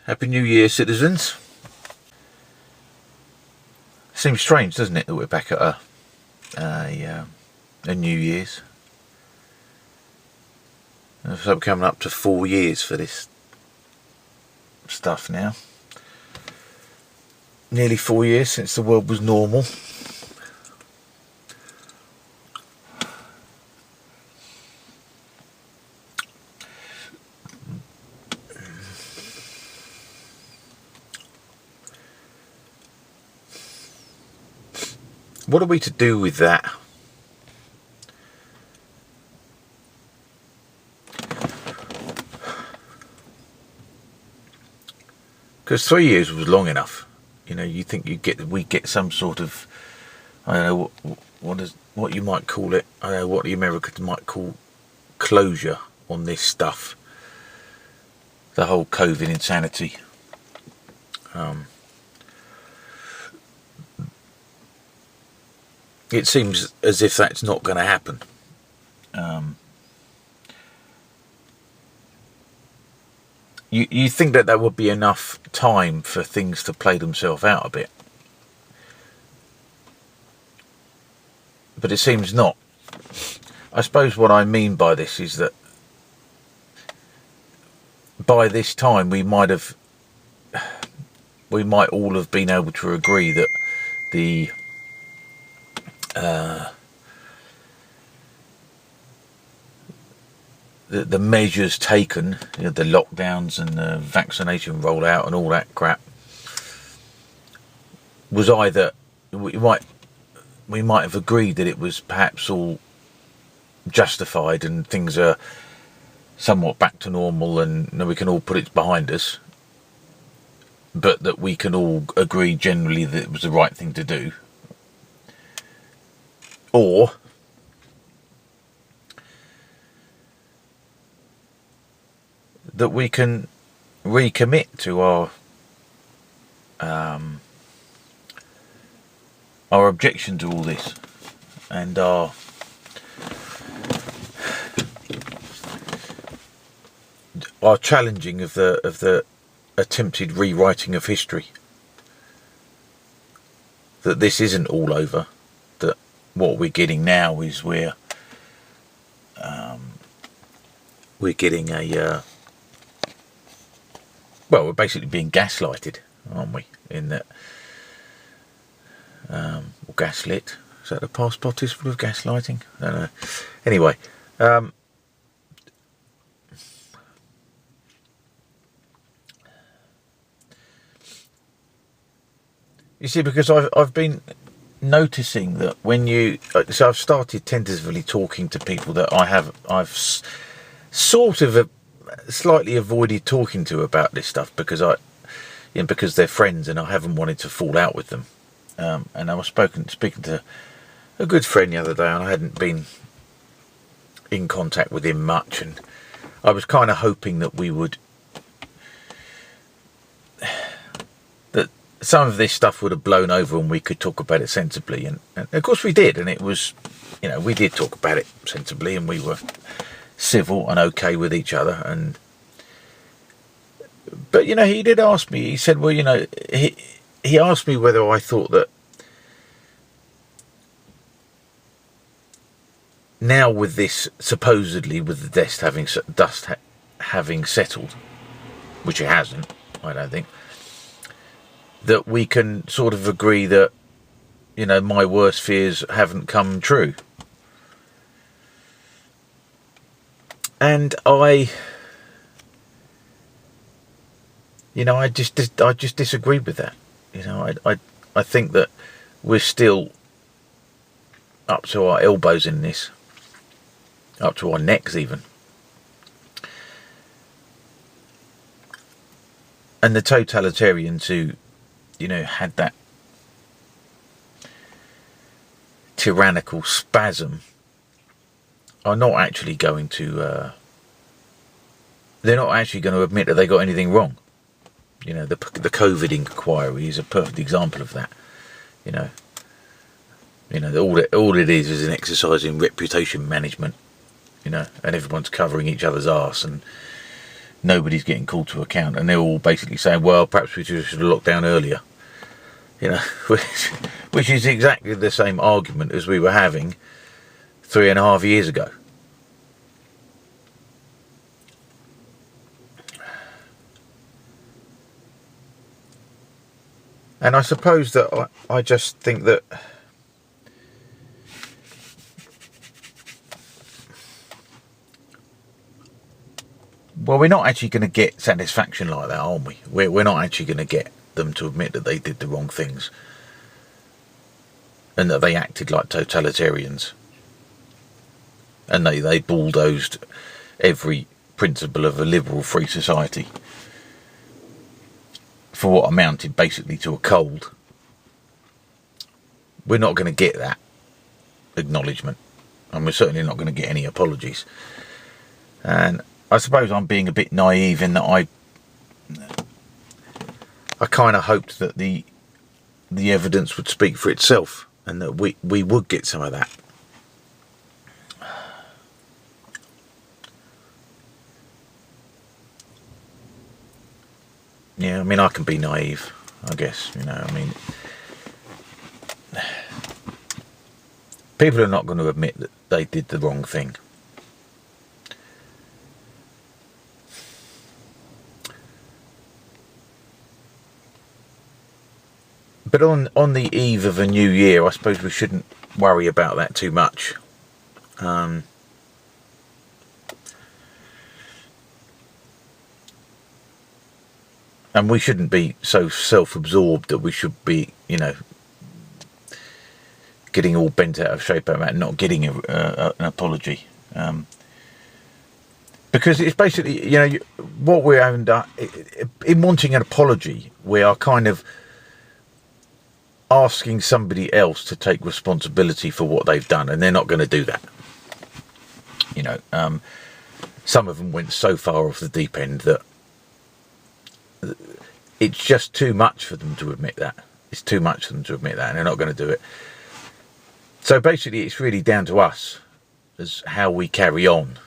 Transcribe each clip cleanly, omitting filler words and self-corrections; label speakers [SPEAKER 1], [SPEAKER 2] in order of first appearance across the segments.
[SPEAKER 1] Happy New Year, citizens. Seems strange, doesn't it, that we're back at a New Year's. So we're coming up to 4 years for this stuff now. Nearly 4 years since the world was normal. What are we to do with that? Because 3 years was long enough. You know, you think we get some sort of, I don't know what you might call it. I don't know what the Americans might call closure on this stuff. The whole COVID insanity. It seems as if that's not going to happen. You think that would be enough time for things to play themselves out a bit. But it seems not. I suppose what I mean by this is that by this time we might all have been able to agree that the measures taken, you know, the lockdowns and the vaccination rollout and all that crap, was either we might have agreed that it was perhaps all justified and things are somewhat back to normal and we can all put it behind us, but that we can all agree generally that it was the right thing to do, or that we can recommit to our objection to all this and our challenging of the attempted rewriting of history. That this isn't all over. That what we're getting now is we're getting we're basically being gaslighted, aren't we? In that, or gaslit. Is that the past participle of gaslighting? I don't know. Anyway, you see, because I've been noticing that when so I've started tentatively talking to people that I've sort of slightly avoided talking to about this stuff because because they're friends and I haven't wanted to fall out with them. And I was speaking to a good friend the other day, and I hadn't been in contact with him much, and I was kind of hoping that that some of this stuff would have blown over and we could talk about it sensibly, and of course we did, and it was, we did talk about it sensibly, and we were civil and okay with each other. But he did ask me, he said, well, he asked me whether I thought that now with this, supposedly with the dust having settled, which it hasn't, I don't think, that we can sort of agree that my worst fears haven't come true. And I just disagreed with that. I think that we're still up to our elbows in this, up to our necks even. And the totalitarians who, had that tyrannical spasm are not actually going to, they're not actually going to admit that they got anything wrong. The COVID inquiry is a perfect example of that. All it is an exercise in reputation management, and everyone's covering each other's arse and nobody's getting called to account, and they're all basically saying, well, perhaps we should have locked down earlier. You know, which is exactly the same argument as we were having 3.5 years ago. And I suppose that I just think that well, we're not actually going to get satisfaction like that, aren't we? We're not actually going to get them to admit that they did the wrong things and that they acted like totalitarians and they bulldozed every principle of a liberal free society for what amounted basically to a cold. We're not going to get that acknowledgement, and we're certainly not going to get any apologies. And I suppose I'm being a bit naive in that I kind of hoped that the evidence would speak for itself and that we would get some of that. Yeah, I mean, I can be naive, I guess, you know, I mean, people are not going to admit that they did the wrong thing. But on the eve of a new year, I suppose we shouldn't worry about that too much. And we shouldn't be so self-absorbed that we should be, you know, getting all bent out of shape about not getting an apology. Because it's basically, you know, what we're having done, in wanting an apology, we are kind of asking somebody else to take responsibility for what they've done, and they're not going to do that. You know, some of them went so far off the deep end that it's just too much for them to admit that. It's too much for them to admit that, and they're not going to do it. So basically, it's really down to us as how we carry on.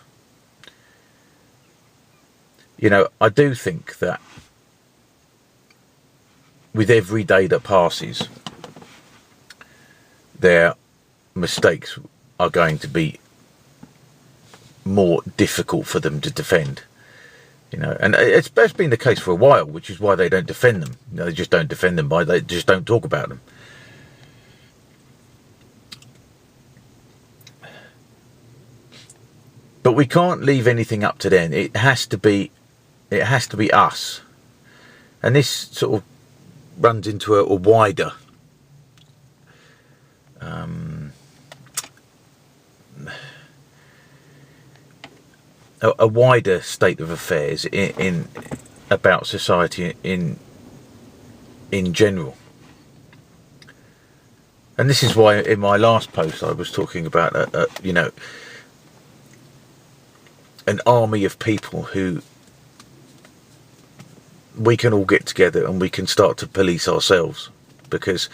[SPEAKER 1] You know, I do think that with every day that passes, their mistakes are going to be more difficult for them to defend. You know, and it's been the case for a while, which is why they don't defend them. You know, they just don't defend them, they just don't talk about them. But we can't leave anything up to them. It has to be us. And this sort of runs into a wider a wider state of affairs in about society in general. And this is why in my last post I was talking about you know, an army of people who we can all get together and we can start to police ourselves, because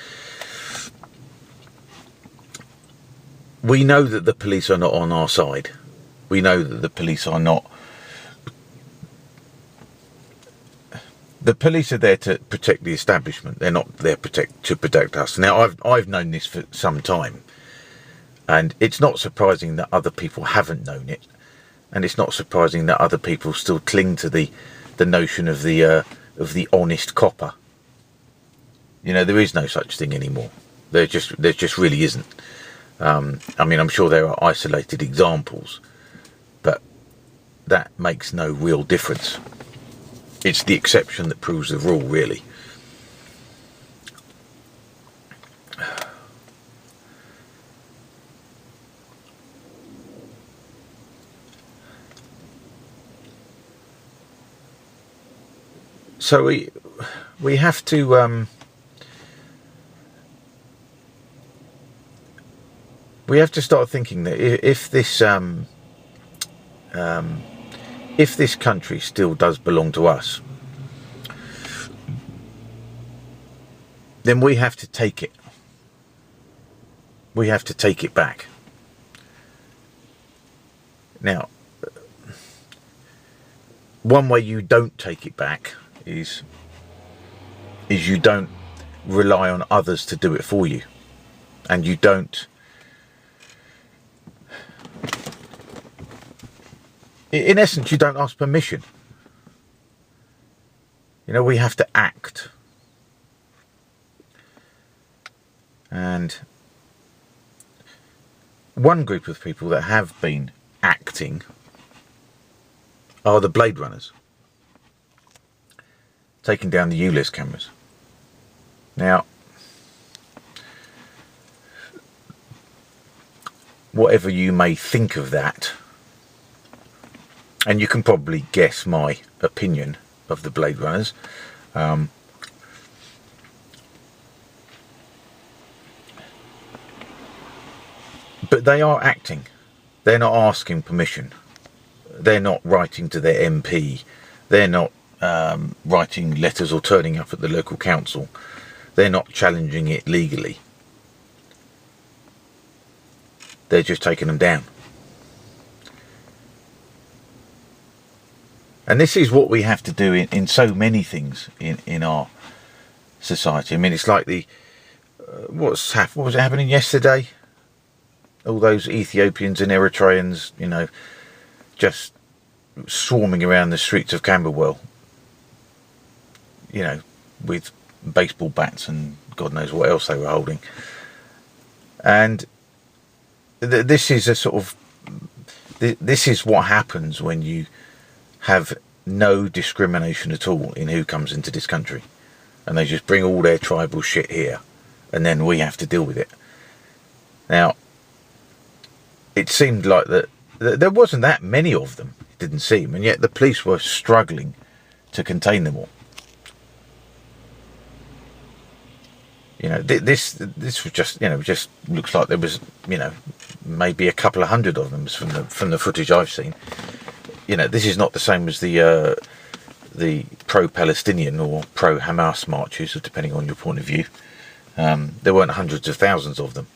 [SPEAKER 1] we know that the police are not on our side. We know that the police are not. The police are there to protect the establishment. They're not there to protect us. Now, I've known this for some time, and it's not surprising that other people haven't known it, and it's not surprising that other people still cling to the notion of the honest copper. You know, there is no such thing anymore. There just really isn't. I mean, I'm sure there are isolated examples, but that makes no real difference. It's the exception that proves the rule, really. So we have to start thinking that if this country still does belong to us, then we have to take it. We have to take it back. Now, one way you don't take it back is you don't rely on others to do it for you, and you don't, in essence, you don't ask permission. You know, we have to act. And one group of people that have been acting are the Blade Runners, taking down the ULEZ cameras. Now, whatever you may think of that, and you can probably guess my opinion of the Blade Runners, but they are acting. They're not asking permission. They're not writing to their MP. They're not writing letters or turning up at the local council. They're not challenging it legally. They're just taking them down. And this is what we have to do in so many things in our society. I mean, it's like what was happening yesterday? All those Ethiopians and Eritreans, you know, just swarming around the streets of Camberwell, you know, with baseball bats and God knows what else they were holding. And this is a sort of, this is what happens when you have no discrimination at all in who comes into this country, and they just bring all their tribal shit here, and then we have to deal with it. Now, it seemed like that there wasn't that many of them, it didn't seem, and yet the police were struggling to contain them all. You know, this was just, you know, just looks like there was, you know, maybe a couple of hundred of them from the footage I've seen. You know, this is not the same as the pro-Palestinian or pro-Hamas marches, depending on your point of view. There weren't hundreds of thousands of them.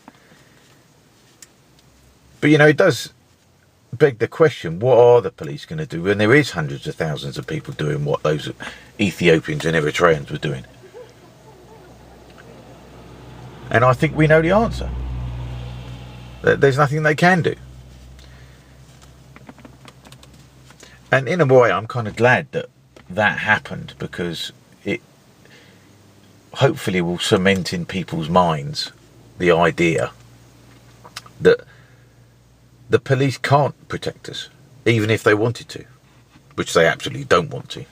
[SPEAKER 1] But, you know, it does beg the question, what are the police going to do when there is hundreds of thousands of people doing what those Ethiopians and Eritreans were doing? And I think we know the answer. There's nothing they can do. And in a way, I'm kind of glad that that happened, because it hopefully will cement in people's minds the idea that the police can't protect us, even if they wanted to, which they absolutely don't want to.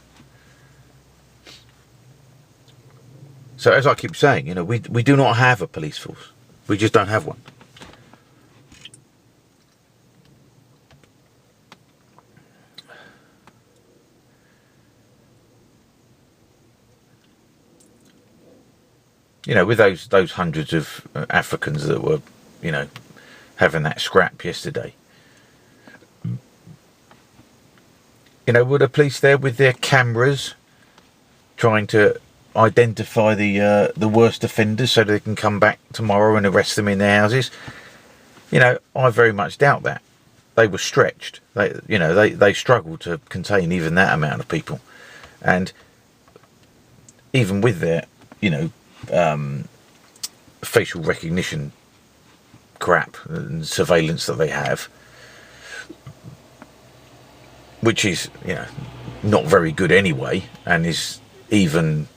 [SPEAKER 1] So as I keep saying, you know, we do not have a police force. We just don't have one. You know, with those hundreds of Africans that were, you know, having that scrap yesterday. You know, were the police there with their cameras trying to identify the worst offenders so they can come back tomorrow and arrest them in their houses? You know, I very much doubt that. They were stretched. They struggled to contain even that amount of people. And even with their, you know, facial recognition crap and surveillance that they have, which is, you know, not very good anyway, and is even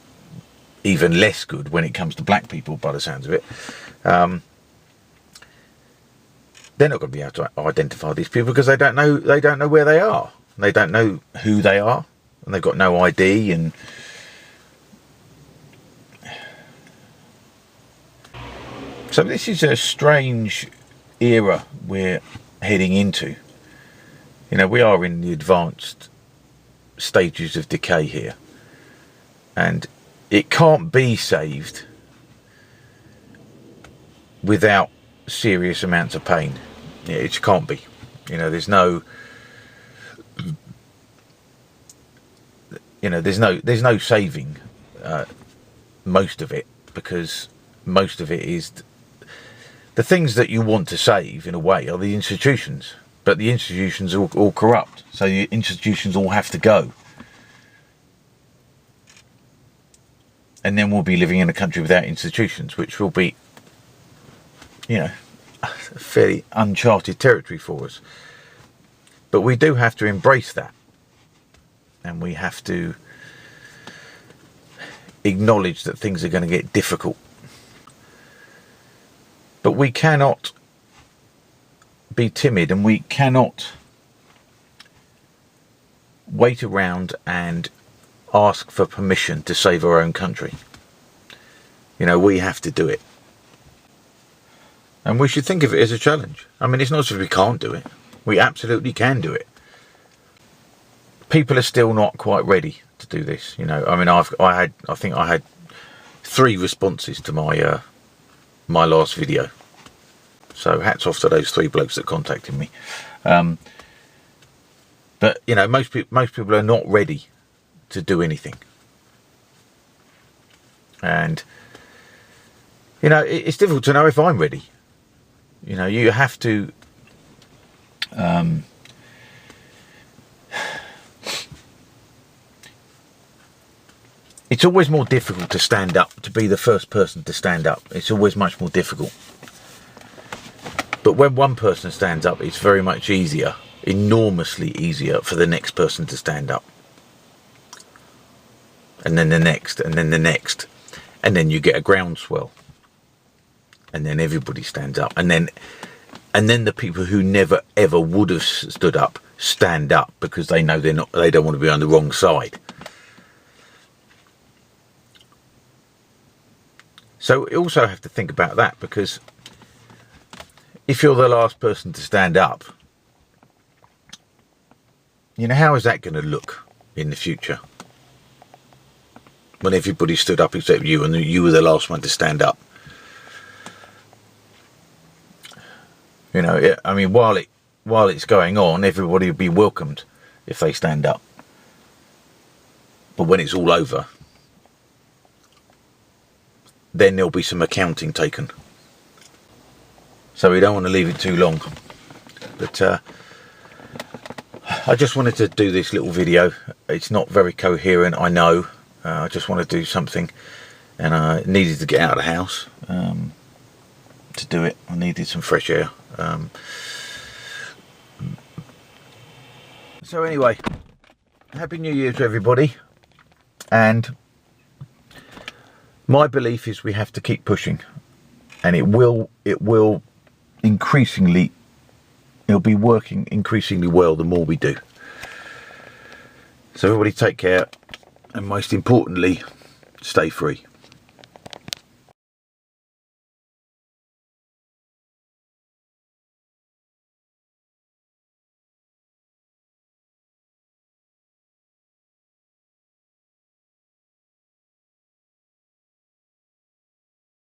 [SPEAKER 1] less good when it comes to black people, by the sounds of it. They're not going to be able to identify these people because they don't know where they are. They don't know who they are, and they've got no ID. And so this is a strange era we're heading into. You know, we are in the advanced stages of decay here, and it can't be saved without serious amounts of pain. Yeah, it just can't be. You know, there's no saving most of it, because most of it is the things that you want to save in a way are the institutions, but the institutions are all corrupt, so the institutions all have to go. and then we'll be living in a country without institutions, which will be, you know, fairly uncharted territory for us. But we do have to embrace that, and we have to acknowledge that things are going to get difficult. But we cannot be timid, and we cannot wait around and ask for permission to save our own country. You know, we have to do it. And we should think of it as a challenge. I mean, it's not as if we can't do it. We absolutely can do it. People are still not quite ready to do this. You know, I mean, I think I had 3 responses to my my last video. So hats off to those 3 blokes that contacted me. But you know, most people are not ready to do anything. And you know, it's difficult to know if I'm ready. You know, you have to it's always more difficult to stand up, to be the first person to stand up. It's always much more difficult. But when one person stands up, it's very much easier, enormously easier for the next person to stand up. And then the next, and then the next. And then you get a groundswell. And then everybody stands up. And then the people who never ever would have stood up stand up because they know they don't want to be on the wrong side. So you also have to think about that, because if you're the last person to stand up, you know, how is that going to look in the future? When everybody stood up except you, and you were the last one to stand up. You know, I mean, while it's going on, everybody will be welcomed if they stand up. But when it's all over, then there'll be some accounting taken. So we don't want to leave it too long. But I just wanted to do this little video. It's not very coherent, I know. I just want to do something, and I needed to get out of the house to do it. I needed some fresh air. So anyway, Happy New Year to everybody, and my belief is we have to keep pushing, and it will increasingly, it'll be working increasingly well the more we do. So everybody take care, and most importantly, stay free.